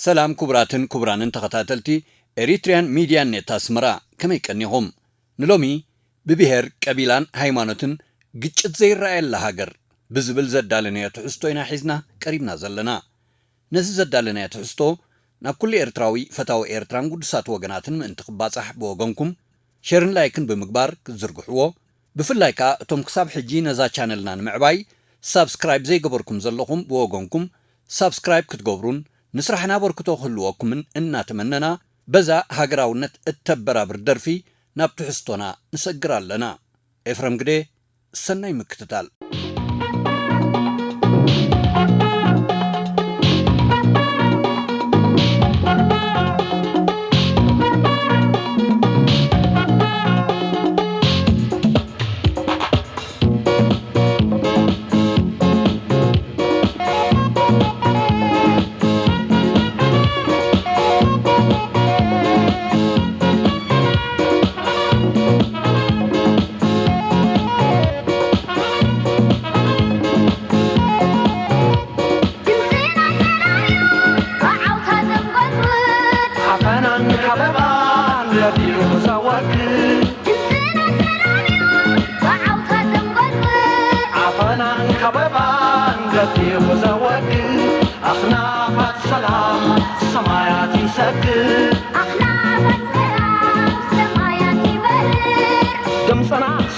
سلام كبراتن كبرانن تخطاتلتي إريتريان ميديان نت أسمرا كما يكنيهم نلومي ببهر قبيلان هايمانوتن ግጭት ዘይራኣየላ ሃገር ብዝብል ዘዳለናዮ ትሕዝቶ ኢና ሒዝና ቀሪብና ዘለና ነዚ ዘዳለናዮ ትሕዝቶ ናብ ኩሉ ኤርትራዊ ፈታዊ ኤርትራን ጉዱሳት ወገናትን ምእንቲ ክባጻሕ ብወገንኩም ሼርን ላይክን ብምግባር ክዝርግሕዎ ብፍላይ ከዓ እቶም ክሳብ ሕጂ ነዛ ቻነልና ንምዕባይ ሳብስክራይብ ዘይገበርኩም ዘለኹም ብወገንኩም ሳብስክራይብ ክትገብሩን ንስራሕና በርክቶ ክህልወኩምን እናተመነና በዛ ሃገራውነት እተበራብር ደርፊ ናብ ትሕዝቶና ንሰግር ኣለና ኤፍረም ግዴ ሰናይ ምክትታል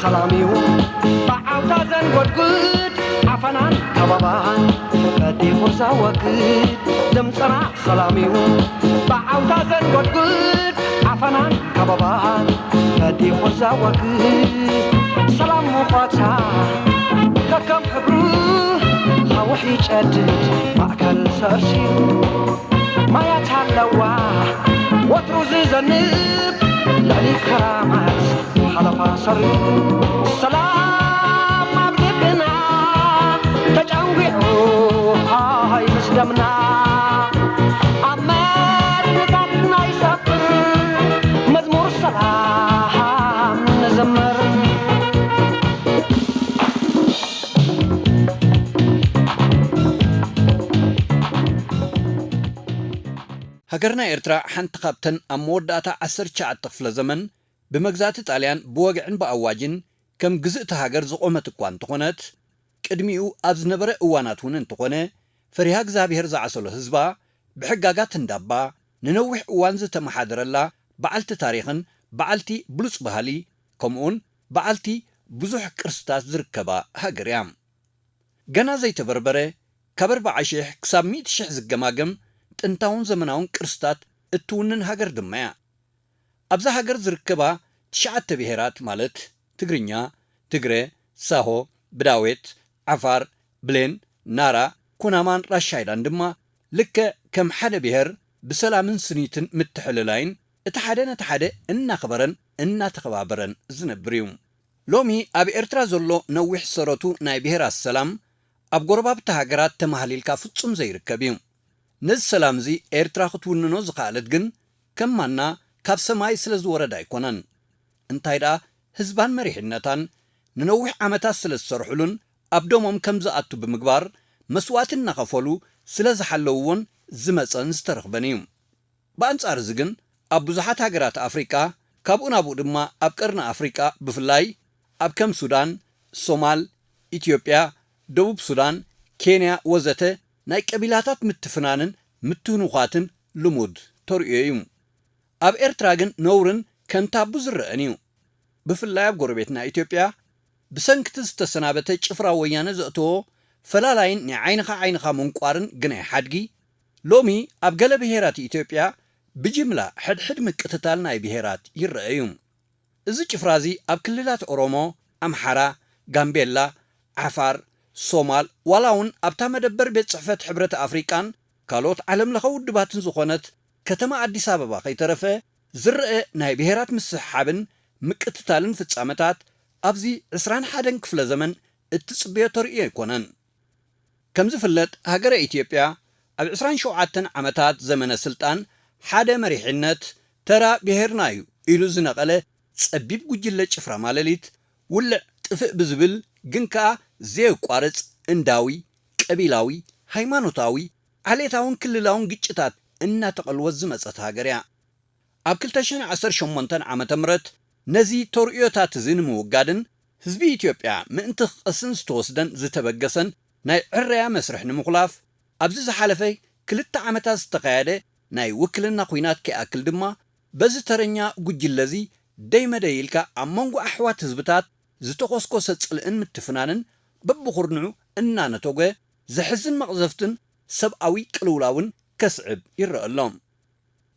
سلاميو بعوتا زنقود قد عفنان كبابان كدي خرسا وقد دمسنا سلاميو بعوتا زنقود قد عفنان كبابان كدي خرسا وقد سلام مقاتا ككم حبرو خوحي جدد معكال سرسيو ما يتعلوا وتروز زنب لعلي كرامات حلفا صري سلام عبدنا تجاوبوا هاي مسلمنا عمال نتعنا يسافر مزمور سلام نزمر هاجرنا إرترا حنت خابتن أموداتا عسر شعت طفل زمن بمجزات طاليان بوجعن بأواجن كم جزء تهاجر زقومة قوان تقونت كدميو أبز نبرة قوانات ونن تقونه فريهاج زابير زعسل هزبا بحجاجات ندبا ننوح قوانز تمحادر الله بعلت تاريخن بعلتي بلوس بهالي كمون بعلتي بزح كرستاس زركبا هاجريام جنازة تبربرة كبر بعشيح كساميت شحز الجماجم تنتاون زمناون كرستات التونن هاجر دماء أبزا هاجر زركبا تشعت بهيرات مالت تجرينيا تجري ساهو بداويت عفار بلين نارا كونامان رشايدان دما لك كم حدا بهر بسلامن سنيتن متحللاين اتحادة إنا خبرن إنا تخبابرن زنبريوم لومي أبي إرترا زولو نوح سروتو ناي بهيرا السلام أب قرباب تهاجرات تمهاليل كافتسوم زي ركبيوم نز سلام زي إرترا خطولنو زقالت جن كم منا كاب سماي سلز ورد أيقونن انتايدا هزبان مريحنتان ننوح عمتا سلز سرحلون أبدومم كم زقاتو بمقبار مسواتن نخفولو سلز حلوون زمتسان استرخبانيوم بانصار زغن أبوزحات هاجرات أفريقيا كابون أبو دما أبكرنا أفريقيا بفلاي أبكم سودان صومال إثيوبيا دبوب سودان كينيا وزته ناي قبيلاتات متفنانن متونوخاتن لمود توريوم أب إرتراغن نورن كم تابو زرقنيو بفلاي أب غربيتنا إثيوبيا بسنكتز تسنابته شفرا ويانا زقتو فلالاين عينخا منقوارن جناي حدقي لومي أب قلب بهيرات إثيوبيا بجملة حد مكتتال ناي بهيرات يرأيوم إذا شفرازي أب كللات أورومو أمحارا غامبيلا عفار صومال ولاون أبتا مدبر بيت صحفة حبرة أفريقان كالوت عالم لخود دباتن زخونت كتما عديس أبابا خيطرفة زرق ناي بهيرات مسحابن مكتتالن في التسامتات أبزي عسران حادن كفل زمن التصبية طريقية كونن كمز فلت هاجر إثيوبيا أب عسران شوعاتن عمتات زمن السلطان حادة مريحنت ترى بهيرنايو إلو زنقله تسبيب قجلة شفرا مالليت ولا تفق بزبل جنكا زيو قارص انداوي قبيلاوي ሃይማኖታዊ ዓሌታውን ክልላውን ግጭታት እናተቐልወት ዝመጸት ሃገር እያ ኣብ 2018 ዓመተ ምህረት ነዚ ተርኢዮታት እዚ ንምውጋድን ህዝቢ ኢትዮጵያ ምእንቲ ክቐስን ዝተወስደን ዝተበገሰን ናይ ዕረያ መስርሕ ንምኹላፍ ኣብዚ ዝሓለፈ 2 ዓመታት ዝተኻየደ ናይ ውክልና ኩናት ከይኣክል ድማ በዚ ተረኛ ጉጅለዚ ደይመደይ ኢልካ ኣብ መንጎ ኣሕዋት ህዝብታት ዝተኾስኮሰ ጽልእን ምትፍናንን በብኹርንዑ እናነተጎ ዘሕዝን መቕዘፍትን ሰብኣዊ ቅልውላውን ከስዕብ ይረአሎም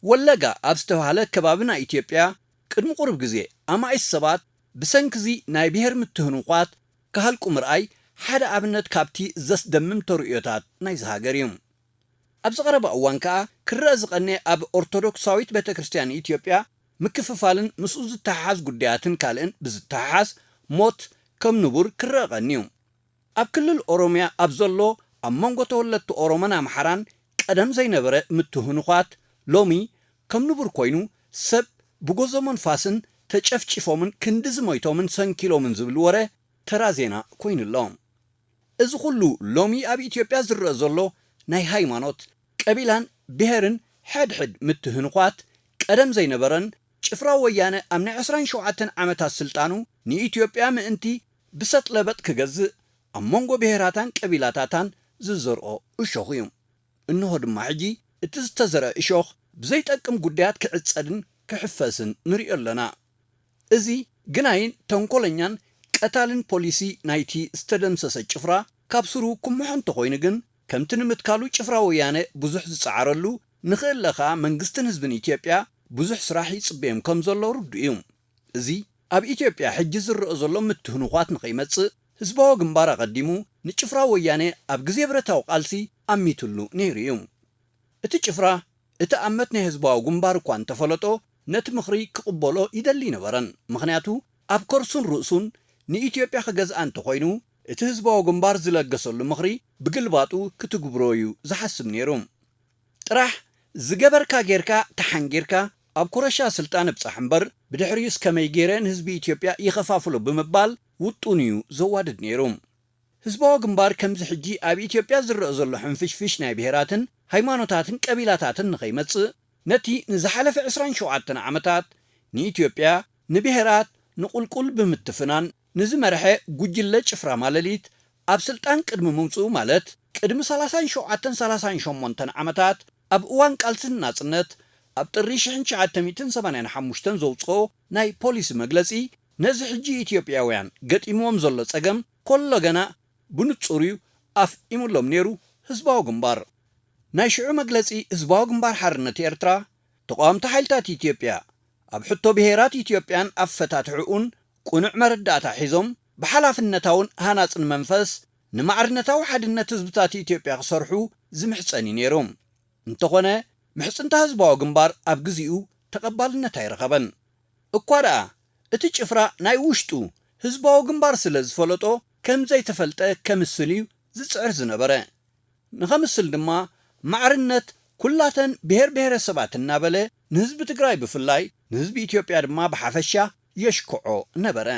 ወለጋ ኣብ ዝተባሃለ ከባቢና ኢትዮጵያ ቅድሚ ቁርብ ግዜ ኣማኢስ ሰባት ብሰንኪዚ ናይ ብሔር ምትህንኳት ካሃልቁ ምርኣይ ሓደ ኣብነት ካብቲ ዘስደምም ተርኢዮታት ናይ ዝሃገር እዩ ኣብ ዝቐረበ እዋን ከዓ ክረአ ዝቐነ ኣብ ኦርቶዶክሳዊት ቤተ ክርስቲያን ኢትዮጵያ ምክፍፋልን ምስኡ ዝተሓሓዝ ጉዳያትን ካልእን ብዝተሓሓዝ ሞት ከም ንቡር ክረአ ቀኒዩ ኣብ ክልል ኦሮምያ ኣብ ዘሎ ኣብ መንጎ ተወለድቲ ኦሮሞን ኣምሓራን ቀደም ዘይነበረ ምትህንኳት ሎሚ ከም ንቡር ኮይኑ ሰብ ብጎዞምን ፋስን ተጨፍጭፎምን ክንዲ ዝሞይቶምን ሰንኪሎምን ዝብል ወረ ተራ ዜና ኮይኑሎም እዚ ኩሉ ሎሚ ኣብ ኢትዮጵያ ዝረአ ዘሎ ናይ ሃይማኖት ቀቢላን ብሔርን ሕድሕድ ምትህንኳት ቀደም ዘይነበረን ጭፍራ ወያነ ኣብ ናይ 27 ዓመታት ስልጣኑ ንኢትዮጵያ ምእንቲ ብሰጥለበጥ ክገዝእ ኣብ መንጎ ብሔራታን ቀቢላታታን ዝዘርኦ እሾኽ እዩ እንሆ ድማ ሕጂ እቲ ዝተዘርአ እሾኽ ብዘይጠቅም ጉዳያት ክዕጸድን ክሕፈስን ንሪኦ ኣለና እዚ ግናይን ተንኮለኛን ቀታልን ፖሊሲ ናይቲ ዝተደምሰሰ ጭፍራ ካብ ስሩ ኩምሖ እንተኾይኑ ግን ከምቲ ንምትካሉ ጭፍራ ወያነ ብዙሕ ዝፀዓረሉ ንኽእለኻ መንግስትን ህዝብን ኢትዮጵያ ብዙሕ ስራሕ ይጽበዮም ከም ዘሎ ርዱእ እዩ እዚ ኣብ ኢትዮጵያ ሕጂ ዝረአ ዘሎ ምትህንኳት ንኸይመጽእ ህዝባዊ ግንባር ኣቐዲሙ ንጭፍራ ወያነ ኣብ ግዜ ብረታዊ ቃልሲ ኣሚትሉ ነይሩ እዩ እቲ ጭፍራ እቲ ኣመት ናይ ህዝባዊ ግንባር እኳ እንተፈለጦ ነቲ ምኽሪ ክቕበሎ ይደሊ ነበረን ምኽንያቱ ኣብ ከርሱን ርእሱን ንኢትዮጵያ ክገዝኣ እንተኾይኑ እቲ ህዝባዊ ግንባር ዝለገሰሉ ምኽሪ ብግልባጡ ክትግብሮ እዩ ዝሓስብ ነይሩ ጥራሕ ዝገበርካ ጌርካ ተሓንጊርካ ኣብ ኩረሻ ስልጣን ብጻሕ እምበር ብድሕሪዩስ ከመይ ገይረ ንህዝቢ ኢትዮጵያ ይኸፋፍሎ ብምባል ውጡን እዩ ዘዋድድ ነይሩ ህዝባዊ ግንባር ከምዚ ሕጂ ኣብ ኢትዮጵያ ዝረአ ዘሎ ሕንፍሽፍሽ ናይ ብሔራትን ሃይማኖታትን ቀቢላታትን ንኸይመጽእ ነቲ ንዝሓለፈ 27 ዓመታት ንኢትዮጵያ ንብሔራት ንቁልቁል ብምትፍናን ንዝመርሐ ጉጅለ ጭፍራ ማለሊት ኣብ ስልጣን ቅድሚ ምምጽኡ ማለት ቅድሚ 37-38 ዓመታት ኣብ እዋን ቃልስን ናጽነት ኣብ ጥሪ 1985 ዘውፅኦ ናይ ፖሊሲ መግለጺ ነዚ ሕጂ ኢትዮጵያውያን ገጢምዎም ዘሎ ጸገም ኮሎ ገና ብንጹር ኣፍ ኢሙሎም ነይሩ ህዝባዊ ግንባር ናይ ሽዑ መግለጺ ህዝባዊ ግንባር ሓርነት ኤርትራ ተቃዋምቲ ሓይልታት ኢትዮጵያ ኣብ ሕቶ ብሔራት ኢትዮጵያን ኣፈታትሑኡን ቁኑዕ መረዳእታ ሒዞም ብሓላፍነታውን ሃናጽን መንፈስ ንማዕርነታዊ ሓድነት ህዝብታት ኢትዮጵያ ክሰርሑ ዝምሕፀኒ ነይሮም እንተኾነ ምሕፅንታ ህዝባዊ ግንባር ኣብ ግዜኡ ተቐባልነት ኣይረኸበን እኳ ደኣ እቲ ጭፍራ ናይ ውሽጡ ህዝባዊ ግንባር ስለ ዝፈለጦ ከም ዘይተፈልጠ ከምስል እዩ ዝጽዕር ዝነበረ ንኸምስል ድማ ማዕርነት ኩላተን ብሔር ብሔረሰባት እናበለ ንህዝቢ ትግራይ ብፍላይ ንህዝቢ ኢትዮጵያ ድማ ብሓፈሻ የሽክዖ ነበረ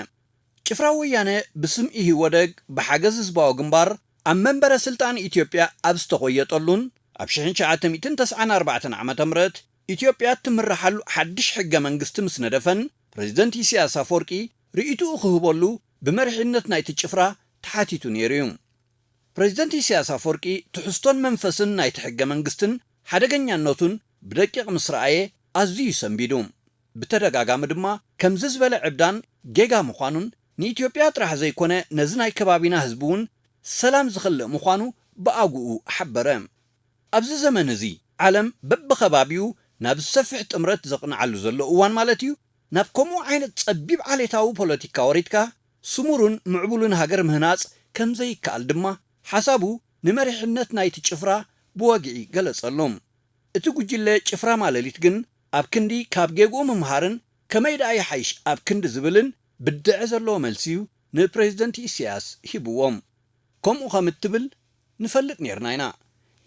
ጭፍራ ወያነ ብስም ኢህወደግ ብሓገዝ ህዝባዊ ግንባር ኣብ መንበረ ስልጣን ኢትዮጵያ ኣብ ዝተቆየጠሉን ኣብ 1994 ዓመተ ምህረት ኢትዮጵያ ትምራሓሉ ሓድሽ ሕገ መንግስቲ ምስ ነደፈን ፕሬዝደንት ኢሳያስ አፈወርቂ ርእይቱኡ ክህበሉ ብመርሒነት ናይቲ ጭፍራ ተሓቲቱ ነይሩ እዩ ፕሬዝደንት ኢሳያስ አፈወርቂ ትሕዝቶን መንፈስን ናይቲ ሕገ መንግስትን ሓደገኛነቱን ብደቂቕ ምስ ረኣየ ኣዝዩ ሰንቢዱ ብተደጋጋሚ ድማ ከምዚ ዝበለ ዕብዳን ጌጋ ምዃኑን ንኢትዮጵያ ጥራሕ ዘይኮነ ነዚ ናይ ከባቢና ህዝቢ እውን ሰላም ዝኽልእ ምዃኑ ብኣጉኡ ሓበረ ኣብዚ ዘመን እዚ ዓለም በብኸባቢኡ ናብ ዝሰፍሕ ጥምረት ዘቕንዓሉ ዘሎ እዋን ማለት እዩ ናብ ከምኡ ዓይነት ጸቢብ ዓሌታዊ ፖለቲካ ወሪድካ ስሙሩን ምዕቡልን ሃገር ምህናጽ ከም ዘይከኣል ድማ ሓሳቡ ንመሪሕነት ናይቲ ጭፍራ ብወግዒ ገለጸሎም እቲ ጉጅለ ጭፍራ ማለሊት ግን ኣብ ክንዲ ካብ ጌግኡ ምምሃርን ከመይ ደኣ ይሓይሽ ኣብ ክንዲ ዝብልን ብድዕ ዘለዎ መልሲ እዩ ንፕሬዝደንት ኢሳያስ ሂብዎም ከምኡ ከም እትብል ንፈልጥ ነርና ኢና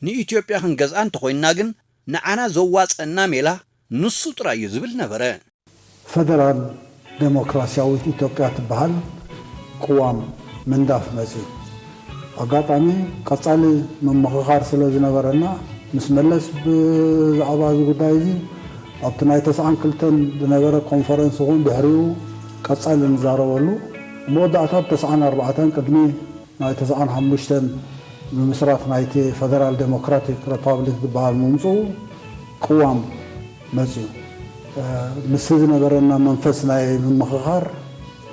ንኢትዮጵያ ክንገዝኣ እንተኮይንና ግን ንዓና ዘዋፀና ሜላ ንሱ ጥራይ እዩ ዝብል ነበረ ፌደራል ዴሞክራሲያዊት ኢትዮጵያ ትበሃል ቅዋም ምንዳፍ መጽኡ ኣጋጣሚ ቀጻሊ ምምኽኻር ስለ ዝነበረና ምስ መለስ ብዛዕባ እዚ ጉዳይ እዚ ኣብቲ ናይ 92 ዝነበረ ኮንፈረንስ እውን ድሕሪኡ ቀጻሊ ንዛረበሉ መወዳእታ 94 ቅድሚ ናይ 95 ብምስራት ናይቲ ፌደራል ዴሞክራቲክ ሪፐብሊክ ዝበሃል ምምፅኡ ቅዋም መፅኡ ምስ ዝነበረና መንፈስ ናይ ምምኽኻር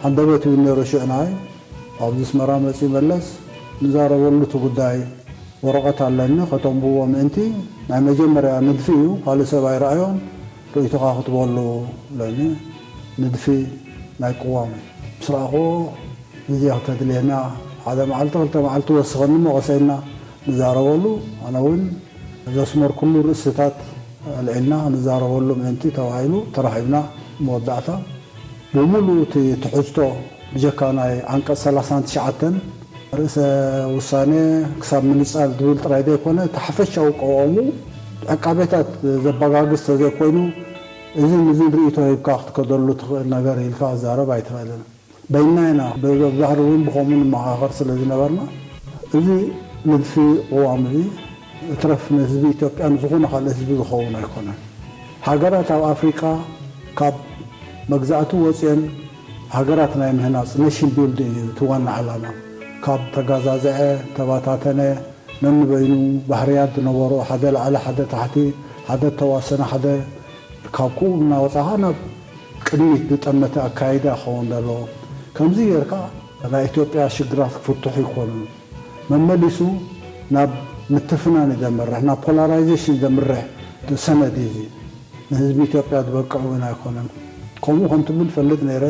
ሓንደበት እዩ ነይሩ ሽዕናይ ኣብዚ ስመራ መፅኡ መለስ ንዛረበሉ እቲ ጉዳይ ወረቐት ኣለኒ ከተንብቦ ምእንቲ ናይ መጀመርያ ንድፊ እዩ ካልእ ሰብ ኣይረኣዮን ርእይቶኻ ክትበሉ ለኒ ንድፊ ናይ ቅዋም ምስ ረኣኽዎ ግዜ ክተድልየና ሓደ መዓልቲ ክልተ መዓልቲ ወስኸኒ ሞ ቀሰይና ንዛረበሉ ኣነ እውን ዘስመርኩሉ ርእስታት ልዕልና ንዛረበሉ ምእንቲ ተባሂሉ ተራኺብና መወዳእታ ብምሉእ እቲ ትሕዝቶ ብጀካ ናይ ዓንቀጽ 39 ርእሰ ውሳኔ ክሳብ ምንጻል ዝብል ጥራይ ዘይኮነ ተሓፈሻዊ ቀዋሙ ዕቃቤታት ዘበጋግዝ ተዘይኮይኑ እዚ ርእይቶ ሂብካ ክትከደሉ ትኽእል ነገር ኢልካ ዛረብ ኣይትኽእልን በይናይና ብባሕሪ እውን ብኸምኡ ንመኻኸር ስለ ዝነበርና እዚ ንድፊ ቅዋም እዚ እትረፍ ንህዝቢ ኢትዮጵያ ንዝኾነ ካልእ ህዝቢ ዝኸውን ኣይኮነን ሃገራት ኣብ ኣፍሪካ ካብ መግዛእቱ ወፅአን ሃገራት ናይ ምህናፅ ኔሽን ቢልዲንግ እዩ እቲ ዋና ዓላማ ካብ ተጋዛዝዐ ተባታተነ ነንበይኑ ባህርያት ዝነበሮ ሓደ ላዕሊ ሓደ ታሕቲ ሓደ ተዋሰነ ሓደ ካብኩ እናወፃኻ ናብ ቅድሚት ዝጠመተ ኣካይዳ ክኸውን ዘለዎ ከምዚ ጌርካ ናይ ኢትዮጵያ ሽግራት ክፍትሑ ይኮኑ መመሊሱ ናብ ምትፍናን ዘምርሕ ናብ ፖላራይዜሽን ዘምርሕ ሰነድ እዚ ንህዝቢ ኢትዮጵያ ዝበቅዑ እውን ኣይኮነን ከምኡ ከም ትብል ፈልጥ ነይረ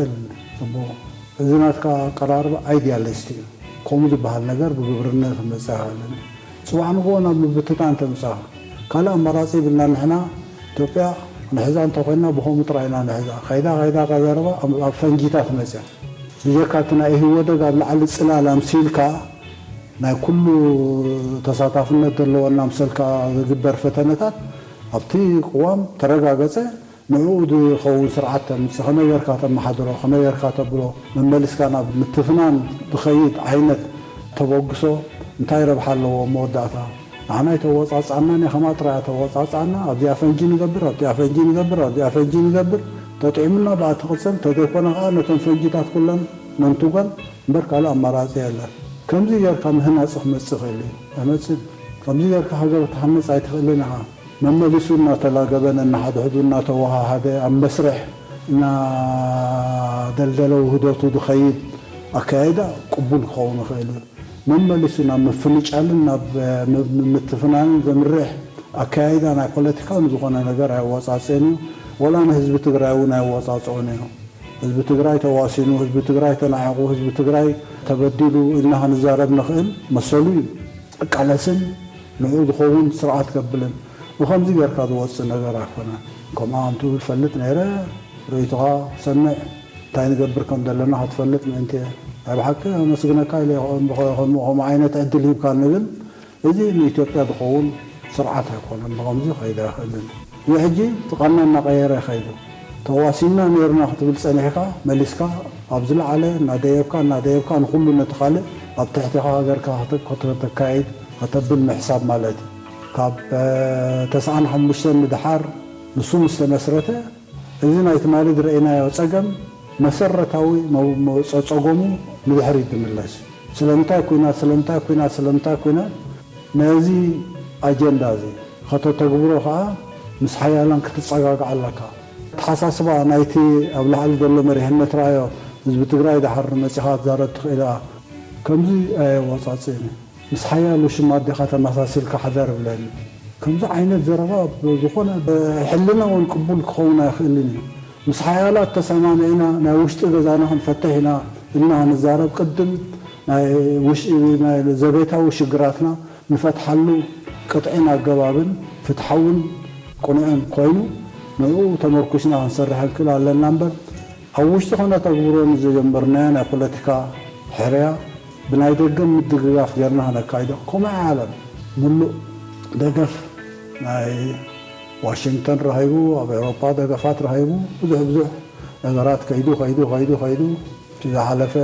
ጽቡቕ እዚ ናትካ ቀራርባ ኣይዲያሊስት እዩ ከምኡ ዝበሃል ነገር ብግብርነት ክመፅእ ኣይኽእልን ፅዋዕ ንጎ ናብ ምብትታን ተምፅኻ ካልእ ኣማራፂ ይብልና ንሕና ኢትዮጵያ ንሕዛ እንተኮይና ብከምኡ ጥራይና ንሕዛ ከይዳ ቀዘረባ ኣብ ፈንጂታት መፅያ ብጀካ እቲ ናይ ህወደግ ኣብ ላዕሊ ፅላል ኣምሲልካ ናይ ኩሉ ተሳታፍነት ዘለዎና ምሰልካ ዝግበር ፈተነታት ኣብቲ ቅዋም ተረጋገፀ ንዕኡ ዝኸውን ስርዓት ተምፅእ ከመይ ጌርካ ተመሓድሮ ከመይ ጌርካ ተብሎ መመልስካ ናብ ምትፍናን ዝኸይድ ዓይነት ተበግሶ እንታይ ረብሓ ኣለዎ መወዳእታ ንሕና ይተወፃፅዓና ከማ ጥራይ ተወፃፅዓና ኣብዚኣ ፈንጂ ንገብር ኣብዚኣ ፈንጂ ንገብር ኣብዚኣ ፈንጂ ንገብር ተጥዒሙና ብኣ ትቕፅል ተዘይኮነ ከዓ ነተን ፈንጂታት ኩለን ነንትጓል እምበር ካልእ ኣማራፂ የለን ከምዚ ጌርካ ምህናፅ ክመፅእ ክእል እዩ ኣይመፅን ከምዚ ጌርካ ሃገር ክትሃንፅ ኣይትኽእልን ኢኻ መመሊሱ እናተላገበን እናሓድሕዱ እናተወሃሃደ ኣብ መስርሕ እናደልደለ ውህደቱ ዝኸይድ ኣካያይዳ ቅቡል ክኸውን ይኽእል እዩ መመሊሱ ናብ ምፍንጫልን ናብ ምትፍናንን ዘምርሕ ኣካያይዳ ናይ ፖለቲካ ንዝኾነ ነገር ኣይወፃፅን እዩ ወላ ንህዝቢ ትግራይ እውን ኣይወፃፅዑን እዩ ህዝቢ ትግራይ ተዋሲኑ ህዝቢ ትግራይ ተናዒቑ ህዝቢ ትግራይ ተበዲሉ ኢልና ክንዛረብ ንኽእል መሰሉ እዩ ቃለስን ንዕኡ ዝኸውን ስርዓት ከብልን ብከምዚ ጌርካ ዝወፅእ ነገር ኣይኮነን ከምኣ ከምትብል ፈልጥ ነይረ ርእይቶኻ ሰምዕ እንታይ ንገብር ከም ዘለና ክትፈልጥ ምእንቲ ናይ ብሓቂ መስግነካ ከምኡ ዓይነት ዕድል ሂብካ ንብል እዚ ንኢትዮጵያ ዝኸውን ስርዓት ኣይኮነን ብከምዚ ከይዳ ይኽእልን እዩ ሕጂ ትቐና እናቐየረ ይኸይዱ ተዋሲና ነርና ክትብል ፀኒሕካ መሊስካ ኣብ ዝለዓለ እናደየብካ ንኩሉ ነቲ ካልእ ኣብ ትሕቲኻ ሃገርካ ከተካይድ ከተብል ምሕሳብ ማለት እዩ ካብ 95 ንድሓር ንሱ ምስ ተመስረተ እዚ ናይቲ ማሊ ዝረአናዮ ፀገም መሰረታዊ ፀገሙ ንድሕሪት ዝምለስ ስለምንታይ ኩናት ነዚ ኣጀንዳ እዚ ከተተግብሮ ከዓ ምስ ሓያላን ክትፀጋግዓ ኣለካ ተሓሳስባ ናይቲ ኣብ ላዕሊ ዘሎ መሪሕነት ረኣዮ ህዝቢ ትግራይ ድሓር መፂኻ ትዛረብ ትኽእል ኢኻ ከምዚ ኣየወፃፅእኒ ምስ ሓያል ውሽማት ዲኻ ተመሳሲልካ ሓደር ብለኒ ከምዚ ዓይነት ዘረባ ዝኾነ ሕልና እውን ቅቡል ክኸውን ኣይኽእልን እዩ ምስ ሓያላት ተሰማሚዕና ናይ ውሽጢ ገዛና ክንፈትሕ ኢና ኢልና ክንዛረብ ቅድም ናይ ዘቤታዊ ሽግራትና ንፈትሓሉ ቅጥዒን ኣገባብን ፍትሓውን ቁኑዕን ኮይኑ ንዕኡ ተመርኩስና ክንሰርሕ ንክእል ኣለና እምበር ኣብ ውሽጢ ከነተግብሮ ንዝጀመርናዮ ናይ ፖለቲካ ሕርያ ብናይ ደገ ምድግጋፍ ጌርና ነካይዶ ከምኡ ዓለም ሙሉእ ደገፍ ናይ ዋሽንግተን ረሂቡ ኣብ ኤውሮፓ ደገፋት ረሂቡ ብዙሕ ነገራት ከይዱ ዝሓለፈ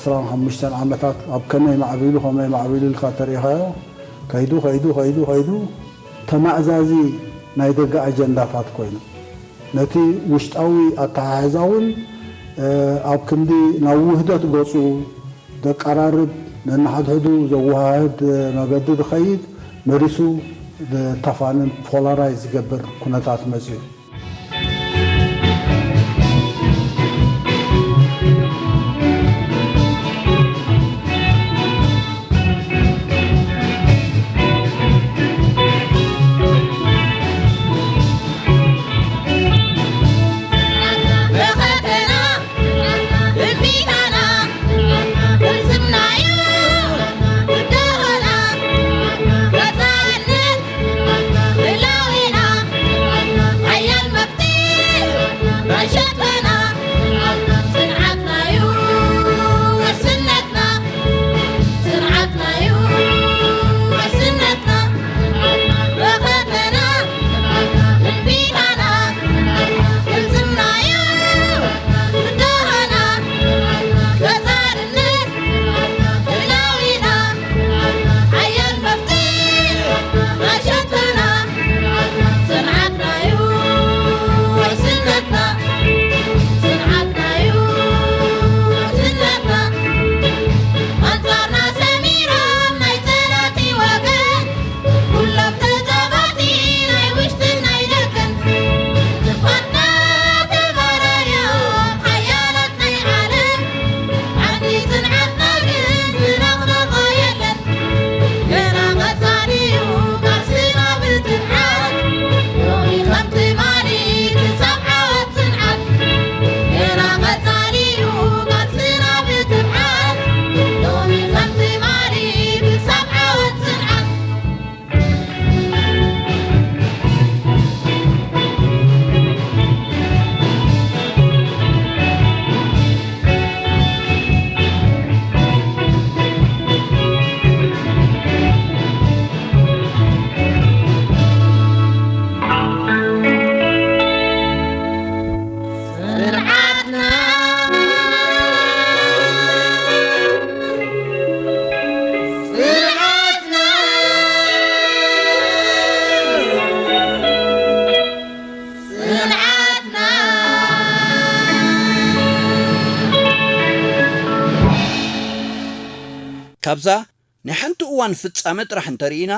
25 ዓመታት ኣብ ከመይ ማዕቢሉ ኢልካ ተሪእኻዮ ከይዱ ተማእዛዚ ናይ ደገ ኣጀንዳታት ኮይኑ ነቲ ውሽጣዊ ኣተሓሕዛውን ኣብ ክንዲ ናብ ውህደት ገፁ ዘቀራርብ ነናሓድሕዱ ዘወሃህድ መገዲ ዝኸይድ መሪሱ ተፋንን ፖላራይዝ ዝገብር ኩነታት መፅኡ ካብዛ ንሓንቲ እዋን ፍጻመ ጥራሕ እንተርኢና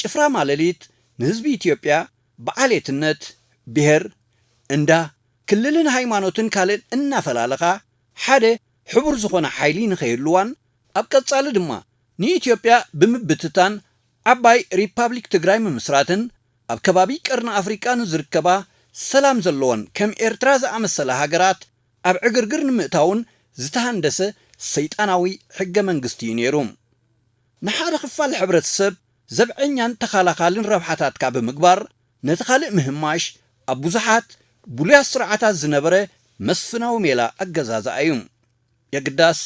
ጭፍራ ማለሊት ንህዝቢ ኢትዮጵያ በዓሌትነት ብሔር እንዳ ክልልን ሃይማኖትን ካልእን እናፈላለኻ ሓደ ሕቡር ዝኾነ ሓይሊ ንኸይህልዋን ኣብ ቀጻሊ ድማ ንኢትዮጵያ ብምብትታን ዓባይ ሪፓብሊክ ትግራይ ምምስራትን ኣብ ከባቢ ቀርኒ ኣፍሪቃ ንዝርከባ ሰላም ዘለዎን ከም ኤርትራ ዝኣመሰለ ሃገራት ኣብ ዕግርግር ንምእታውን ዝተሃንደሰ ሰይጣናዊ ሕገ መንግስቲ እዩ ነይሩ ንሓደ ክፋል ሕብረተሰብ ዘብዐኛን ተኻላኻልን ረብሓታትካ ብምግባር ነቲ ካልእ ምህማሽ ኣብ ብዙሓት ብሉያት ስርዓታት ዝነበረ መስፍናዊ ሜላ ኣገዛዝኣ እዩ የግዳስ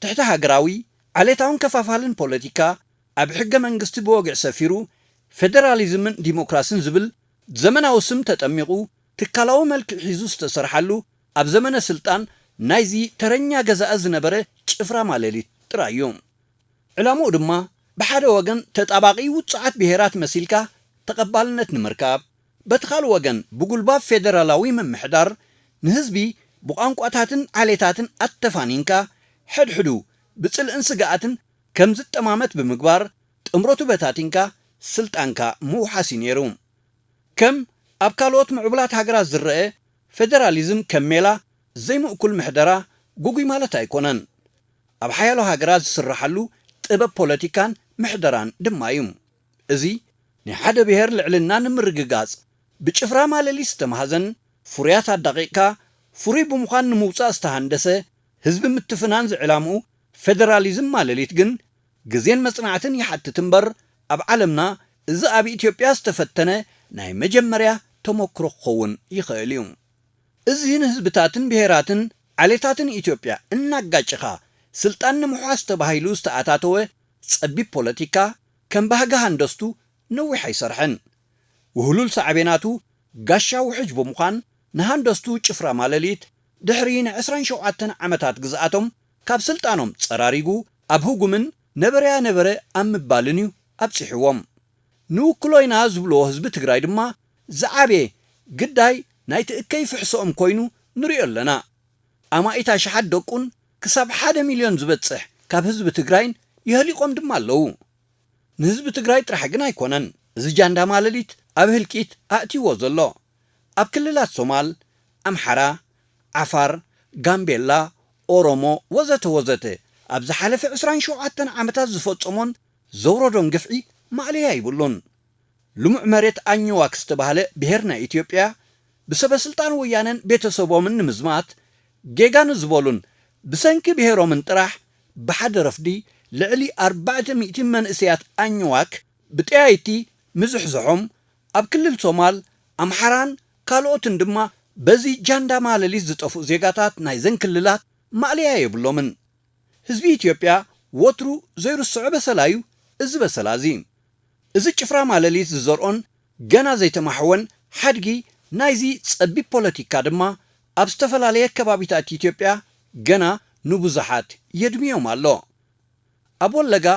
ትሕቲ ሃገራዊ ዓሌታውን ከፋፋልን ፖለቲካ ኣብ ሕገ መንግስቲ ብወግዕ ሰፊሩ ፌደራሊዝምን ዲሞክራስን ዝብል ዘመናዊ ስም ተጠሚቑ ትካላዊ መልክዕ ሒዙ ዝተሰርሓሉ ኣብ ዘመነ ስልጣን ናይዚ ተረኛ ገዛእ ዝነበረ ጭፍራ ማለሊት ጥራይ እዩ ዕላምኡ ድማ ብሓደ ወገን ተጣባቂ ውፅዓት ብሄራት መሲልካ ተቐባልነት ንምርካብ በቲ ካልእ ወገን ብጉልባብ ፌደራላዊ ምምሕዳር ንህዝቢ ብቋንቋታትን ዓሌታትን ኣተፋኒንካ ሕድሕዱ ብፅልእን ስጋኣትን ከም ዝጠማመት ብምግባር ጥምረቱ በታቲንካ ስልጣንካ ምውሓስ እዩ ነይሩ ከም ኣብ ካልኦት ምዕቡላት ሃገራት ዝረአ ፌደራሊዝም ከም ሜላ ዘይምእኩል ምሕደራ ጉጉይ ማለት ኣይኮነን ኣብ ሓያሎ ሃገራት ዝስራሓሉ ጥበብ ፖለቲካን ምሕደራን ድማ እዩ እዚ ንሓደ ብሔር ልዕልና ንምርግጋጽ ብጭፍራ ማለሊት ዝተመሃዘን ፍሩያት ኣዳቂቕካ ፍሩይ ብምዃን ንምውፃእ ዝተሃንደሰ ህዝቢ ምትፍናን ዝዕላምኡ ፌደራሊዝም ማለሊት ግን ግዜን መጽናዕትን ይሓትት እምበር ኣብ ዓለምና እዚ ኣብ ኢትዮጵያ ዝተፈተነ ናይ መጀመርያ ተሞክሮ ክኸውን ይኽእል እዩ እዚ ንህዝብታትን ብሄራትን ዓሌታትን ኢትዮጵያ እናጋጭኻ ስልጣን ንምሕዋስ ተባሂሉ ዝተኣታተወ ጸቢብ ፖለቲካ ከም ባህጋ ሃንደስቱ ነዊሕ ኣይሰርሐን ውህሉል ሳዕቤናቱ ጋሻ ውሕጅ ብምዃን ንሃንደስቱ ጭፍራ ማለሊት ድሕሪ ን27 ዓመታት ግዝኣቶም ካብ ስልጣኖም ጸራሪጉ ኣብ ህጉምን ነበረያ ነበረ ኣብ ምባልን እዩ ኣብፂሕዎም ንውክሎይና ዝብልዎ ህዝቢ ትግራይ ድማ ዝዓበየ ግዳይ ናይቲ እከይ ፍሕሶኦም ኮይኑ ንሪኦ ኣለና ኣማኢታ ሸሓት ደቁን ክሳብ 1 ሚልዮን ዝበፅሕ ካብ ህዝቢ ትግራይን ይህሊቆም ድማ ኣለዉ ንህዝቢ ትግራይ ጥራሕ ግን ኣይኮነን እዚ ጃንዳ ማለሊት ኣብ ህልቂት ኣእትይዎ ዘሎ ኣብ ክልላት ሶማል ኣምሓራ ዓፋር ጋምቤላ ኦሮሞ ወዘተ ወዘተ ኣብ ዝሓለፈ 27 ዓመታት ዝፈጸሞን ዘውረዶን ግፍዒ ማዕለያ ይብሉን ልሙዕ መሬት ኣኝዋክ ዝተባህለ ብሄር ናይ ኢትዮጵያ ብሰበስልጣን ወያነን ቤተሰቦምን ንምዝማት ጌጋን ዝበሉን ብሰንኪ ብሄሮምን ጥራሕ ብሓደ ረፍዲ ልዕሊ 400 መንእሰያት ኣኝዋክ ብጠያይቲ ምዝሕዝሖም ኣብ ክልል ሶማል ኣምሓራን ካልኦትን ድማ በዚ ጃንዳ ማለሊት ዝጠፍኡ ዜጋታት ናይ ዘን ክልላት ማዕለያ የብሎምን ህዝቢ ኢትዮጵያ ወትሩ ዘይርስዖ በሰላዩ እዚ በሰላዚ እዚ ጭፍራ ማለሊት ዝዘርኦን ገና ዘይተማሕወን ሓድጊ ናይዚ ጸቢብ ፖለቲካ ድማ ኣብ ዝተፈላለየ ከባቢታት ኢትዮጵያ ገና ንብዙሓት የድምዮም ኣሎ ኣብ ወለጋ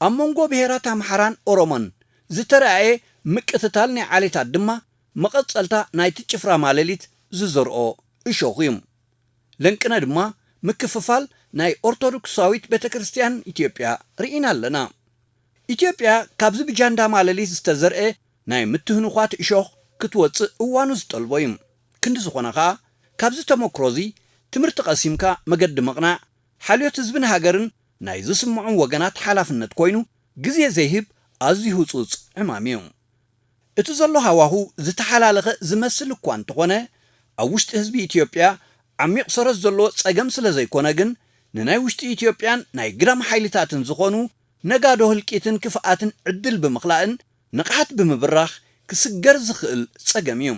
ኣብ መንጎ ብሄራት ኣምሓራን ኦሮሞን ዝተረኣየ ምቅትታል ናይ ዓሌታት ድማ መቐጸልታ ናይቲ ጭፍራ ማለሊት ዝዘርኦ እሾኽ እዩ ለንቅነ ድማ ምክፍፋል ናይ ኦርቶዶክሳዊት ቤተ ክርስቲያን ኢትዮጵያ ርኢና ኣለና ኢትዮጵያ ካብዚ ብጃንዳ ማለሊት ዝተዘርአ ናይ ምትህንኳት እሾኽ ክትወፅእ እዋኑ ዝጠልቦ እዩ ክንዲ ዝኾነ ከዓ ካብዚ ተመክሮዚ ትምህርቲ ቀሲምካ መገዲ መቕናዕ ሓልዮት ህዝብን ሃገርን ናይ ዝስምዑን ወገናት ሓላፍነት ኮይኑ ግዜ ዘይህብ ኣዝዩ ህፁፅ ዕማም እዩ እቲ ዘሎ ሃዋሁ ዝተሓላለኸ ዝመስል እኳ እንተኾነ ኣብ ውሽጢ ህዝቢ ኢትዮጵያ ዓሚቕ ሰረት ዘለዎ ጸገም ስለ ዘይኮነ ግን ንናይ ውሽጢ ኢትዮጵያን ናይ ግዳም ሓይልታትን ዝኾኑ ነጋዶ ህልቂትን ክፍኣትን ዕድል ብምኽላእን ንቕሓት ብምብራኽ ክስገር ዝኽእል ጸገም እዩ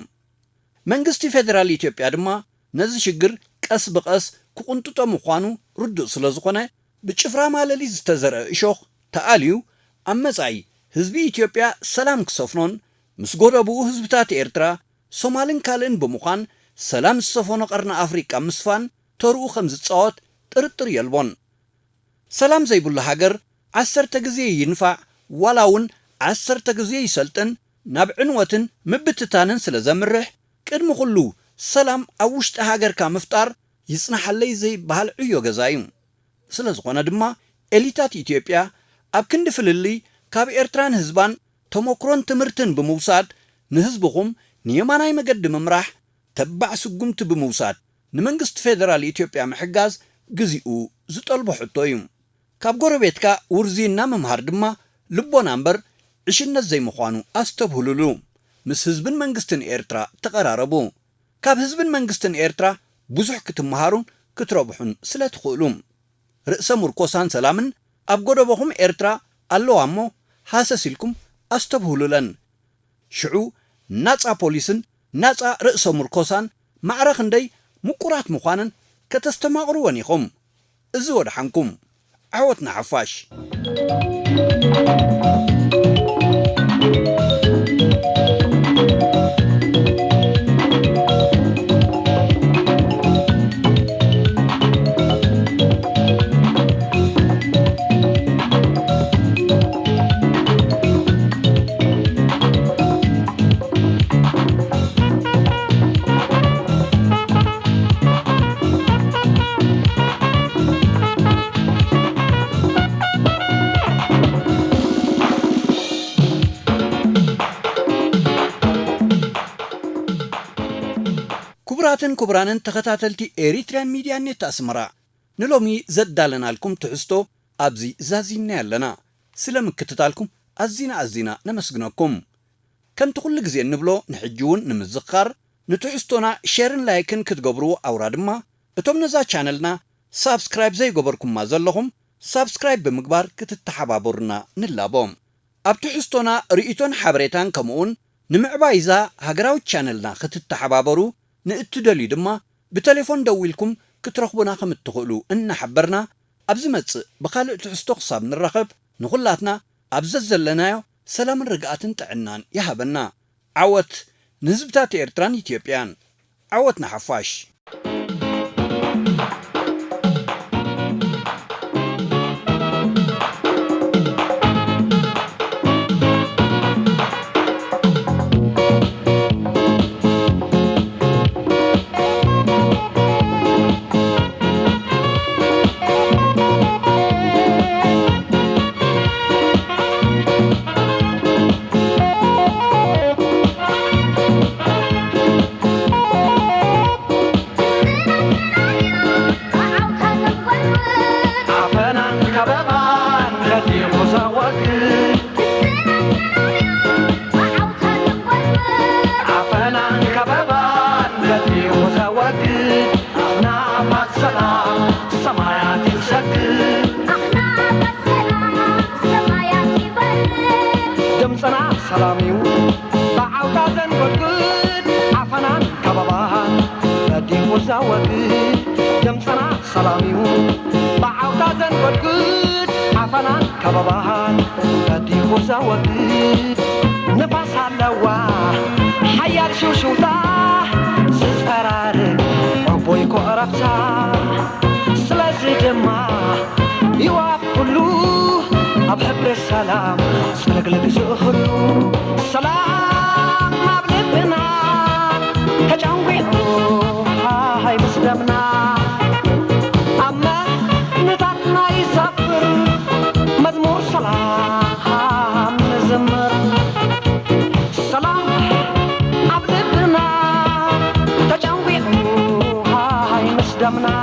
መንግስቲ ፌደራል ኢትዮጵያ ድማ ነዚ ሽግር ቀስ ብቐስ ክቁንጥጦ ምዃኑ ርዱእ ስለ ዝኾነ ብጭፍራ ማለሊት ዝተዘርአ እሾኽ ተኣልዩ ኣብ መጻኢ ህዝቢ ኢትዮጵያ ሰላም ክሰፍኖን ምስ ጎደብኡ ህዝብታት ኤርትራ ሶማልን ካልእን ብምዃን ሰላም ዝሰፈኖ ቀርኒ ኣፍሪቃ ምስፋን ተርኡ ከም ዝፃወት ጥርጥር የልቦን ሰላም ዘይብሉ ሃገር 10 ግዜ ይንፋዕ ዋላ እውን 10 ግዜ ይሰልጥን ናብ ዕንወትን ምብትታንን ስለ ዘምርሕ ቅድሚ ኩሉ ሰላም ኣብ ውሽጢ ሃገርካ ምፍጣር ይጽናሐለይ ዘይበሃል ዕዮ ገዛ እዩ ስለ ዝኾነ ድማ ኤሊታት ኢትዮጵያ ኣብ ክንዲ ፍልሊ ካብ ኤርትራን ህዝባን ተመክሮን ትምህርትን ብምውሳድ ንህዝብኹም ንየማናይ መገዲ ምምራሕ ተባዕ ስጉምቲ ብምውሳድ ንመንግስቲ ፌደራል ኢትዮጵያ ምሕጋዝ ግዜኡ ዝጠልቦ ሕቶ እዩ ካብ ጎረቤትካ ውርዚና ምምሃር ድማ ልቦና እምበር ዕሽነት ዘይምዃኑ ኣስተብህሉሉ ምስ ህዝብን መንግስትን ኤርትራ ተቐራረቡ ካብ ህዝብን መንግስትን ኤርትራ ብዙሕ ክትመሃሩን ክትረብሑን ስለ ትኽእሉ ርእሰ ምርኮሳን ሰላምን ኣብ ጎደቦኹም ኤርትራ ኣለዋ እሞ ሃሰስ ኢልኩም ኣስተብህሉለን ሽዑ ናፃ ፖሊስን ናፃ ርእሰ ምርኮሳን ማዕረ ክንደይ ምቁራት ምዃንን ከተስተማቕርወን ኢኹም እዚ ወድሓንኩም ዓወትና ሓፋሽ ክቡራንን ተኸታተልቲ ኤሪትሪያን ሚድያ ኔት ኣስመራ ንሎሚ ዘዳለናልኩም ትሕዝቶ ኣብዚ ዛዚምና ያለና ስለምክትታልኩም ኣዚና ነመስግነኩም ከምቲ ኩሉ ግዜ እንብሎ ንሕጂውን ንምዝኻር ንትሕዝቶና ሼርን ላይክን ክትገብርዎ ኣውራ ድማ እቶም ነዛ ቻነልና ሳብስክራይብ ዘይገበርኩማ ዘለኹም ሳብስክራይብ ብምግባር ክትተሓባበሩና ንላቦም ኣብ ትሕዝቶና ርእቶን ሓበሬታን ከምኡውን ንምዕባይዛ ሃገራዊ ቻነልና ክትተሓባበሩ ንእትደልዩ ድማ ብቴሌፎን ደዊልኩም ክትረኽቡና ከም እትኽእሉ እናሓበርና ኣብ ዝመጽእ ብኻልእ ትሕዝቶ ክሳብ ንራኸብ ንኹላትና ኣብ ዘለናዮ ሰላምን ርግኣትን ጥዕናን ይሃበና ዓወት ንህዝብታት ኤርትራን ኢትዮጵያን ዓወትና ሓፋሽ سلاميو بعوتا زنبقد عفنا كبابان بدي وزاوقد دمسنا سلاميو بعوتا زنبقد عفنا كبابان بدي وزاوقد نفاس اللوا حيال شوشوتا سفرارك عبويكو عرفتا سلازي دما يواب كلو أبحب السلام سلقلق زخلو سلام أبلبنا تجاويعو هاي مسلمنا أما نتاتنا يسافر مزمور سلام نزمر سلام أبلبنا تجاويعو هاي مسلمنا